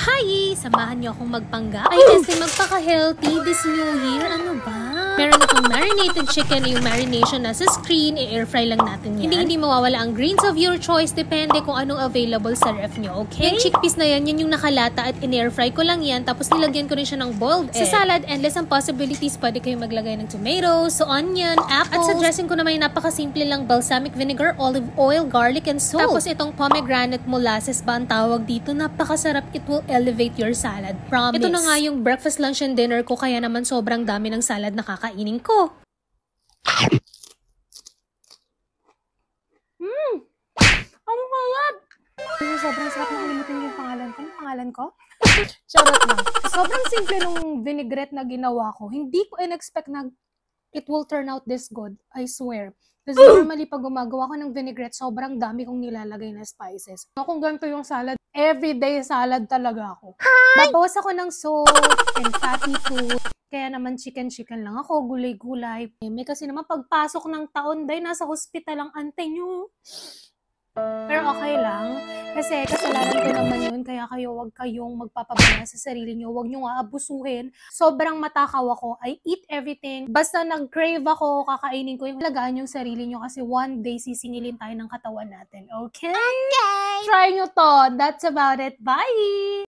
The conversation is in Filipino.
Hi! Samahan niyo akong magpanggap. Ay, kasi magpaka-healthy this new year. Ano ba? Meron akong marinated chicken, yung marination nasa screen, i-air fry lang natin yan. Hindi mawawala ang greens of your choice, depende kung anong available sa ref nyo, okay? Yung chickpeas na yan, yun yung nakalata at in-air fry ko lang yan, tapos nilagyan ko rin siya ng boiled egg. Sa salad, endless ang possibilities. Pwede kayong maglagay ng tomatoes, onion, apples. At sa dressing ko naman, napakasimple lang, balsamic vinegar, olive oil, garlic, and salt. Tapos itong pomegranate molasses ba ang tawag dito? Napakasarap. It will elevate your salad. Promise. Ito na nga yung breakfast, lunch, and dinner ko, kaya naman sobrang dami ng salad na kakainin ko. Ano kaya? Sobrang sarap, nakalimutan yung pangalan ko. Ano pangalan ko? Charot lang. Sobrang simple nung vinaigrette na ginawa ko. Hindi ko in-expect na it will turn out this good. I swear. Kasi normally, pag gumagawa ko ng vinaigrette, sobrang dami kong nilalagay na spices. Kung ganito yung salad, everyday salad talaga ako. Babawas ako ng salt and fatty food. Kaya naman chicken lang ako, gulay-gulay. May kasi naman pagpasok ng taon, dahil nasa hospital ang ante nyo. Pero okay lang. Kasi kasalanan ko naman yun. Kaya wag kayong magpapabaya sa sarili nyo. Wag nyo aabusuhin. Sobrang matakaw ako. I eat everything. Basta nag-crave ako, kakainin ko yung lagaan yung sarili nyo. Kasi one day sisingilin tayo ng katawan natin. Okay? Okay! Try nyo to. That's about it. Bye!